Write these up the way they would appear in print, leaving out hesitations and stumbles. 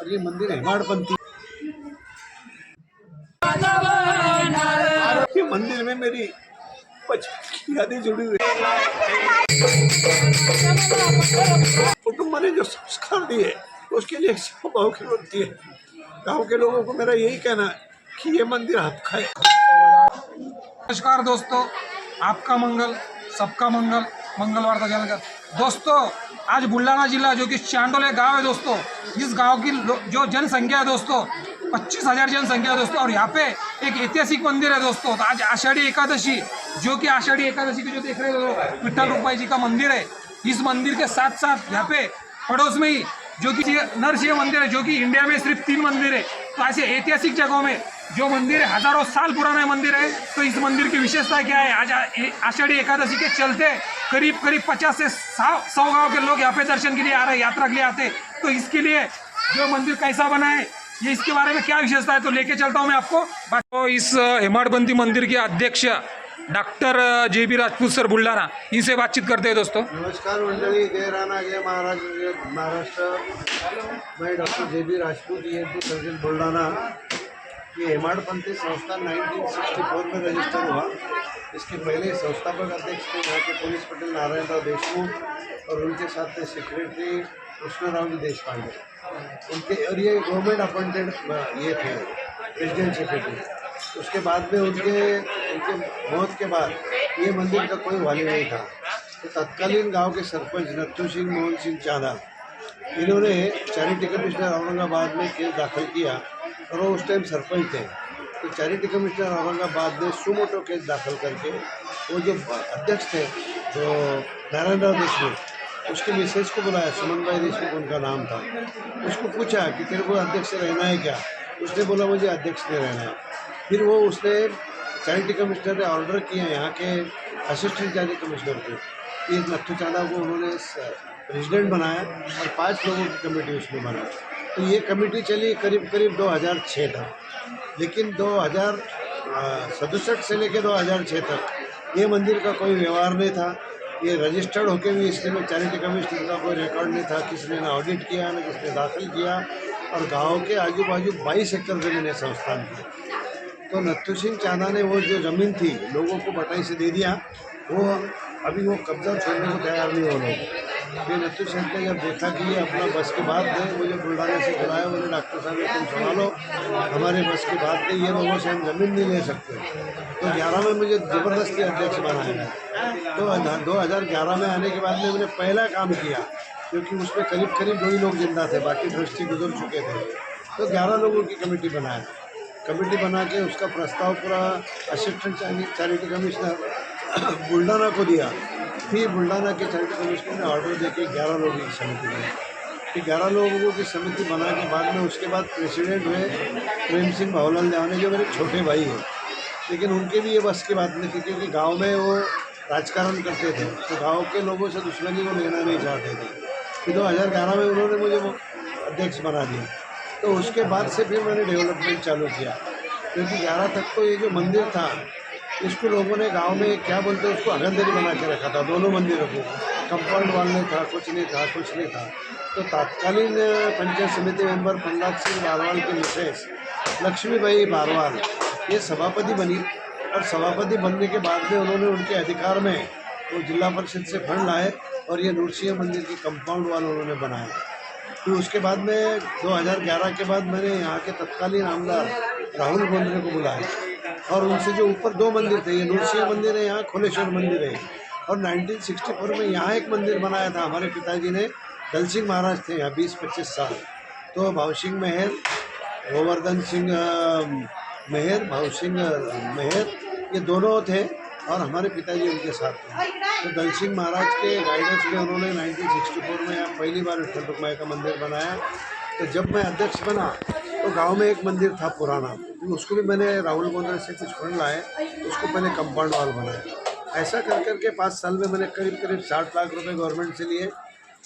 और ये मंदिर हेमाड़पंथी। ये मंदिर में मेरी बचपन की यादें जुड़ी हुई कुटुंब ने जो संस्कार दिए उसके लिए भाव की होती है। गांव के लोगों को मेरा यही कहना है कि ये मंदिर आपका है। नमस्कार दोस्तों, आपका मंगल सबका मंगल, मंगलवार का जल। दोस्तों आज बुल्ढाना जिला जो कि चांडोले गांव है दोस्तों, इस गांव की जो जनसंख्या है दोस्तों 25,000 जनसंख्या है दोस्तों। और यहाँ पे एक ऐतिहासिक मंदिर है दोस्तों। तो आज आषाढ़ी एकादशी, जो कि आषाढ़ी एकादशी की जो देख रहे हो विठल रुक्माई जी का मंदिर है। इस मंदिर के साथ साथ यहाँ पे पड़ोस में ही जो कि नरसिंह मंदिर है, जो कि इंडिया में सिर्फ 3 मंदिर है। तो ऐसे ऐतिहासिक जगहों में जो मंदिर है हजारों साल पुराना मंदिर है। तो इस मंदिर की विशेषता क्या है? आज आषाढ़ी एकादशी के चलते करीब 50 से 100 गांव के लोग यहाँ पे दर्शन के लिए आ रहे हैं, यात्रा के लिए आते हैं। तो इसके लिए जो मंदिर कैसा बना है, ये इसके बारे में क्या विशेषता है, तो लेके चलता हूँ मैं आपको। तो इस हेमाड़पंथी मंदिर के अध्यक्ष doctor JB Rajput sir Buldhana, इनसे बातचीत करते हैं दोस्तों। नमस्कार मंडली, जय राणा जय महाराष्ट्र। मैं doctor JB Rajput ENT surgeon Buldhana. ये हेमाड़पंथी संस्था 1964 में रजिस्टर हुआ। इसके पहले संस्थापक अध्यक्ष थे यहाँ के पुलिस पटेल नारायणराव देशमुख और उनके साथ थे सेक्रेटरी कृष्णराव देशपांडे उनके, और ये गवर्नमेंट अपॉइंटेड ये थे प्रेसिडेंट सेक्रेटरी। उसके बाद में उनके मौत के बाद ये मंदिर का कोई वाली नहीं था। तो तत्कालीन गांव के सरपंच नत्थू सिंह मोहन सिंह चांदा, इन्होंने चैरिटी कमिश्नर औरंगाबाद में केस दाखिल किया और वो उस टाइम सरपंच थे। तो चैरिटी कमिश्नर औरंगाबाद ने सुमोटो केस दाखिल करके वो जो अध्यक्ष थे जो नारायणराव देशमुख, उसके मिसेज को बुलाया, सुमनबाई देशमुख उनका नाम था। उसको पूछा कि तेरे को अध्यक्ष रहना है क्या? उसने बोला मुझे अध्यक्ष नहीं रहना है। फिर वो उसने चैरिटी कमिश्नर ने ऑर्डर किया यहाँ के असिस्टेंट चैरिटी कमिश्नर को, इस नत्थू चांदा को उन्होंने प्रेसिडेंट बनाया और 5 लोगों की कमेटी उसमें बना। तो ये कमेटी चली करीब 2006 तक। लेकिन 2067 से लेकर 2006 तक ये मंदिर का कोई व्यवहार नहीं था। ये रजिस्टर्ड होके भी इसलिए में चैरिटी कमिश्नर का कोई रिकॉर्ड नहीं था, किसने ना ऑडिट किया ना किसने दाखिल किया। और गांव के आजू बाजू 22 एकड़ जमीन है संस्थान की। तो नत्थू सिंह चांदा ने वो जो ज़मीन थी लोगों को बटाई से दे दिया। अभी वो कब्जा छोड़ने को तैयार नहीं हो रहे। फिर नत्थू सिंह ने जब देखा कि ये अपना बस की बात है, मुझे बुल्ढाना से बुलाया, बोले डॉक्टर साहब तुम संभालो, हमारे बस की बात है, ये लोगों से हम ज़मीन नहीं ले सकते। तो 11 में मुझे ज़बरदस्ती अध्यक्ष बनाया। तो 2011 में आने के बाद में मैंने पहला काम किया, क्योंकि उसमें करीब 2 ही लोग जिंदा थे, बाकी ट्रस्टी गुजर चुके थे। तो 11 लोगों की कमेटी बनाया। कमेटी बना के उसका प्रस्ताव पूरा असिस्टेंट चैरिटी कमिश्नर बुल्ढाना को दिया। फिर बुल्ढाना के चैरिटी कमिश्नर ने ऑर्डर देके 11 लोगों की समिति बनाई। फिर 11 लोगों की समिति बना के बाद में उसके बाद प्रेसिडेंट हुए प्रेम सिंह भावलाल देवाने, जो मेरे छोटे भाई हैं। लेकिन उनके भी ये बस की बात नहीं थी, क्योंकि गाँव में वो राजकारण करते थे, तो गाँव के लोगों से दुश्मनी को लेना नहीं चाहते थे। फिर 2011 में उन्होंने मुझे वो अध्यक्ष बना दिया। तो उसके बाद से फिर मैंने डेवलपमेंट चालू किया, क्योंकि 11 तक तो ये जो मंदिर था इसको लोगों ने गांव में क्या बोलते हैं उसको अगंदरी बना के रखा था। दोनों मंदिरों को कंपाउंड वाल नहीं था, कुछ नहीं था। तो तत्कालीन पंचायत समिति मेंबर प्रहलाद सिंह बारवाल के मिसेस लक्ष्मीबाई बारवाल ये सभापति बनी। और सभापति बनने के बाद में उन्होंने उनके अधिकार में वो जिला परिषद से फंड लाए और ये नूरसिंह मंदिर की कंपाउंड वाल उन्होंने बनाया। फिर उसके बाद में 2011 के बाद मैंने यहाँ के तत्कालीन आमदार राहुल गोंद्रे को बुलाया और उनसे जो ऊपर 2 मंदिर थे, ये नूरसिंह मंदिर है, यहाँ खोलेश्वर मंदिर है। और 1964 में यहाँ एक मंदिर बनाया था हमारे पिताजी ने, दल सिंह महाराज थे यहाँ 20-25 साल। तो भाव सिंह मेहर, गोवर्धन सिंह मेहर, भाव सिंह मेहर, ये दोनों थे और हमारे पिताजी उनके साथ थे। तो दल सिंह महाराज के गाइडेंस में उन्होंने 1964 में यहाँ पहली बार विठल रुक्माई का मंदिर बनाया। तो जब मैं अध्यक्ष बना तो गांव में एक मंदिर था पुराना, तो उसको भी मैंने राहुल गोंद्रे से कुछ फंड लाए, उसको पहले कंपाउंड वॉल बनाया। ऐसा कर के 5 साल में मैंने करीब 60 लाख रुपए गवर्नमेंट से लिए।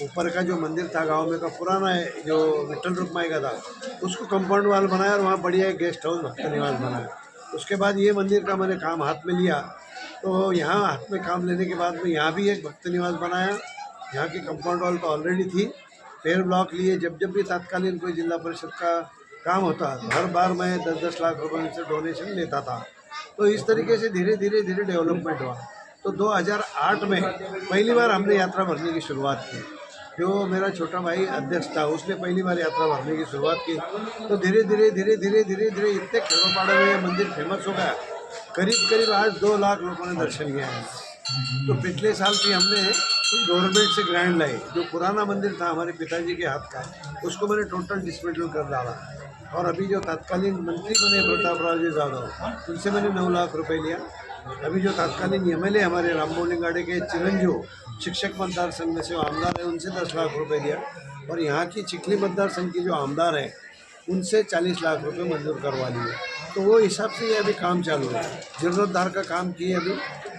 ऊपर का जो मंदिर था गांव में का पुराना है, जो विठल रुक्माई का था, उसको कंपाउंड वॉल बनाया और वहाँ बढ़िया एक गेस्ट हाउस भक्त निवास बनाया। उसके बाद ये मंदिर का मैंने काम हाथ में लिया। तो यहाँ हाथ में काम लेने के बाद में यहाँ भी एक भक्त निवास बनाया। यहाँ की कंपाउंड वॉल तो ऑलरेडी थी पेड़ ब्लॉक लिए, जब जब भी तत्कालीन कोई जिला परिषद का काम होता हर बार मैं 10-10 लाख रुपए से डोनेशन लेता था। तो इस तरीके से धीरे धीरे धीरे डेवलपमेंट हुआ। तो 2008 में पहली बार हमने यात्रा भरने की शुरुआत की। जो मेरा छोटा भाई अध्यक्ष था उसने पहली बार यात्रा भरने की शुरुआत की। तो धीरे धीरे धीरे धीरे धीरे धीरे इतने खेड़ोपाड़े में ये मंदिर फेमस हो गया, करीब करीब आज 2 लाख लोगों ने दर्शन किया है। तो पिछले साल भी हमने गवर्नमेंट से ग्रांट लाई। जो पुराना मंदिर था हमारे पिताजी के हाथ का, उसको मैंने टोटल डिसमेंटल कर डाला। और अभी जो तत्कालीन मंत्री बने प्रताप राव जी जाधव, उनसे मैंने 9 लाख रुपए लिया। अभी जो तत्कालीन एमएलए हमारे रामबोलिंगाड़े के चिरंजीव शिक्षक मतदार संघ में से आमदार है, उनसे 10 लाख रुपए लिया। और यहाँ की चिखली मतदार संघ की जो आमदार है उनसे 40 लाख रुपए मंजूर करवा लिए। तो वो हिसाब से ये अभी काम चालू है। जीर्णोद्धार का काम किए अभी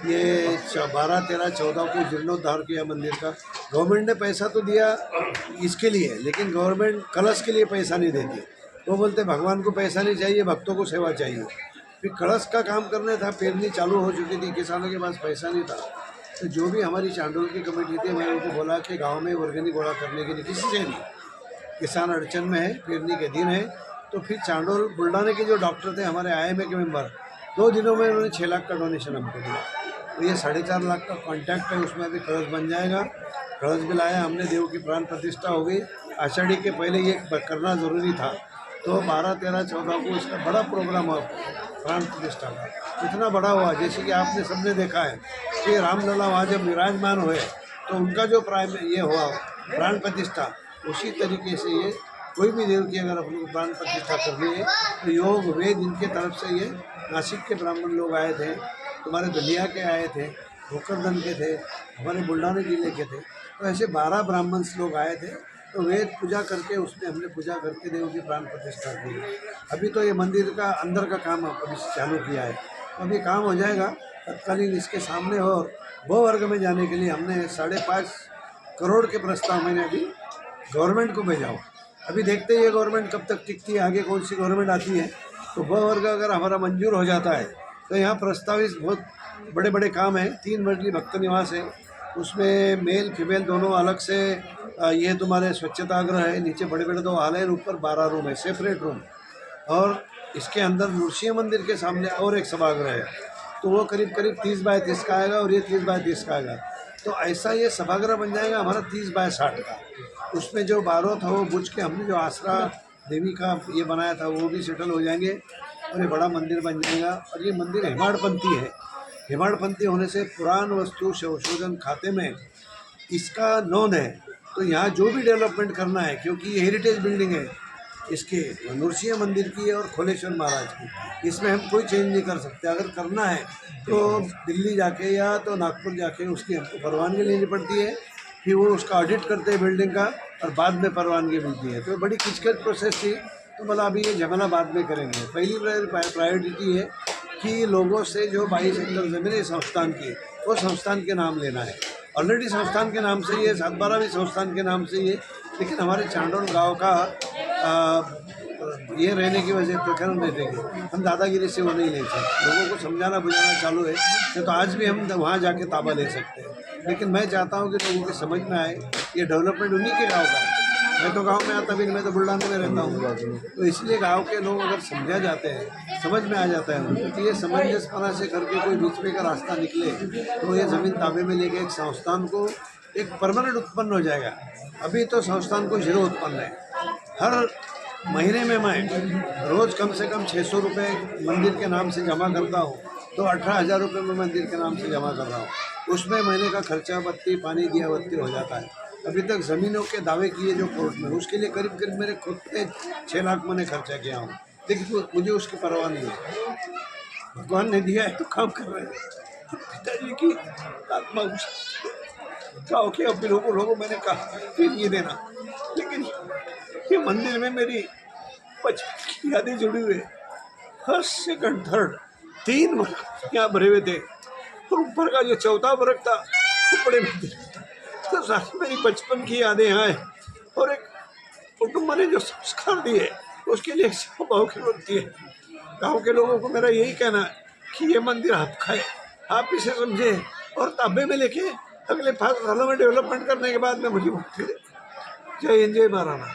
ये 12, 13, 14 को जीर्णोद्धार किया मंदिर का। गवर्नमेंट ने पैसा तो दिया इसके लिए, लेकिन गवर्नमेंट कलश के लिए पैसा नहीं देती। वो बोलते भगवान को पैसा नहीं चाहिए, भक्तों को सेवा चाहिए। फिर कलश का काम करना था, पेरनी चालू हो चुकी थी, किसानों के पास पैसा नहीं था। तो जो भी हमारी चांडोल की कमेटी थी, मैंने उनको बोला कि गांव में वर्गनी घोड़ा करने के लिए किसी से नहीं, किसान अड़चन में है, पेरनी के दिन है। तो फिर चांडोल बुल्ढाने के जो डॉक्टर थे हमारे IMA के मेंबर, 2 दिनों में उन्होंने 6 लाख का डोनेशन हमको दिया। तो ये 4.5 लाख का कॉन्ट्रैक्ट है, उसमें अभी कलश बन जाएगा। कलश भी लाया हमने, देव की प्राण प्रतिष्ठा हो गई। आषाढ़ी के पहले ये करना ज़रूरी था। तो 12, 13, 14 को इसका बड़ा प्रोग्राम हुआ प्राण प्रतिष्ठा का। इतना बड़ा हुआ जैसे कि आपने सबने देखा है कि रामलला वहाँ जब विराजमान हुए तो उनका जो ये हुआ प्राण प्रतिष्ठा, उसी तरीके से ये कोई भी देव की अगर अपने को प्राण प्रतिष्ठा करनी है तो योग वेद इनके तरफ से ये नासिक के ब्राह्मण लोग आए थे, तुम्हारे दलिया के आए थे, भोकरदन के थे, हमारे बुल्ढाना जिले के थे। तो ऐसे 12 ब्राह्मण लोग आए थे। तो वेद पूजा करके उसमें हमने पूजा करके देव की प्राण प्रतिष्ठा की। अभी तो ये मंदिर का अंदर का काम अभी चालू किया है, तो अभी काम हो जाएगा तत्कालीन। इसके सामने और बहुवर्ग में जाने के लिए हमने 5.5 करोड़ के प्रस्ताव मैंने अभी गवर्नमेंट को भेजा हूँ। अभी देखते हैं ये गवर्नमेंट कब तक टिकती है, आगे कौन सी गवर्नमेंट आती है। तो बहुवर्ग अगर हमारा मंजूर हो जाता है तो यहाँ प्रस्तावित बहुत बड़े बड़े काम हैं। 3 मंजिली भक्त निवास है, उसमें मेल फीमेल दोनों अलग से। ये तुम्हारे स्वच्छता गृह है, नीचे बड़े बड़े 2 हॉल हैं, ऊपर 12 रूम है, सेपरेट रूम। और इसके अंदर नृसिंह मंदिर के सामने और एक सभागृह है। तो वो करीब करीब 30 बाय 30 का आएगा और ये 30 बाय 30 का आएगा। तो ऐसा ये सभागृह बन जाएगा हमारा 30 बाय 60 का। उसमें जो 12 था वो बुझ के हमने जो आसरा देवी का ये बनाया था वो भी सेटल हो जाएंगे और ये बड़ा मंदिर बन जाएगा। और ये मंदिर हेमाड़पंथी है। हेमाड़पंथी होने से पुराण वस्तु संशोधन खाते में इसका नोंद है। तो यहाँ जो भी डेवलपमेंट करना है, क्योंकि ये हेरिटेज बिल्डिंग है इसके नृसिंह मंदिर की और खोलेश्वर महाराज की, इसमें हम कोई चेंज नहीं कर सकते। अगर करना है तो दिल्ली जाके या तो नागपुर जाके उसकी हमको परवानगी लेनी पड़ती है, फिर वो उसका ऑडिट करते हैं बिल्डिंग का और बाद में परवानगी मिलती है। तो बड़ी किचकट प्रोसेस थी। तो मतलब अभी ये झमेला बाद में करेंगे। पहली प्रायोरिटी है कि लोगों से जो 22 एकड़ ज़मीन है संस्थान की, वो संस्थान के नाम लेना है। ऑलरेडी संस्थान के नाम से ही है, 7/12 भी संस्थान के नाम से ही है। लेकिन हमारे चांडोल गांव का ये रहने की वजह प्रकरण रहने की हम दादागिरी से वो नहीं ले सकते। लोगों को समझाना बुझाना चालू है तो आज भी हम वहाँ जाके ताबा ले सकते हैं। लेकिन मैं चाहता हूँ कि लोगों को समझ में आए ये डेवलपमेंट उन्हीं के गाँव का है। मैं तो गांव में आता भी नहीं, मैं तो बुल्ढाना में रहता हूँ। तो इसलिए गांव के लोग अगर समझा जाते हैं, समझ में आ जाता है उनको, तो ये समंजसपना से करके कोई बीच में का रास्ता निकले तो ये ज़मीन ताबे में लेके एक संस्थान को एक परमानेंट उत्पन्न हो जाएगा। अभी तो संस्थान को 0 उत्पन्न है। हर महीने में मैं रोज़ कम से कम 600 रुपये मंदिर के नाम से जमा करता हूँ। तो 18,000 रुपये में मंदिर के नाम से जमा कर रहा हूँ। उसमें महीने का खर्चा, बत्ती, पानी, दिया बत्ती हो जाता है। अभी तक ज़मीनों के दावे किए जो कोर्ट में, उसके लिए करीब करीब मेरे खुद पे 6 लाख मैंने खर्चा किया हूँ। लेकिन मुझे उसकी परवाह नहीं है। भगवान ने दिया है तो काम कर रहे हैं। पिताजी की आत्मा गाँव के अपने लोगों मैंने कहा फिर ये देना। लेकिन ये मंदिर में मेरी बचपन की यादें जुड़ी हुई है। फर्स्ट, सेकंड, थर्ड 3 वर्ग यहाँ भरे हुए थे और ऊपर का जो 4था वर्ग था वो बड़े मंदिर था। तो सारी मेरी बचपन की यादें हैं और एक कुटुंब ने जो संस्कार दिए उसके लिए भाव की होती है। गाँव के लोगों को मेरा यही कहना है कि ये मंदिर आपका है, आप इसे समझे और ताबे में लेके अगले 5 सालों में डेवलपमेंट करने के बाद में मुझे मुक्ति दे। जय हिंद जय महाराणा.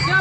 क्या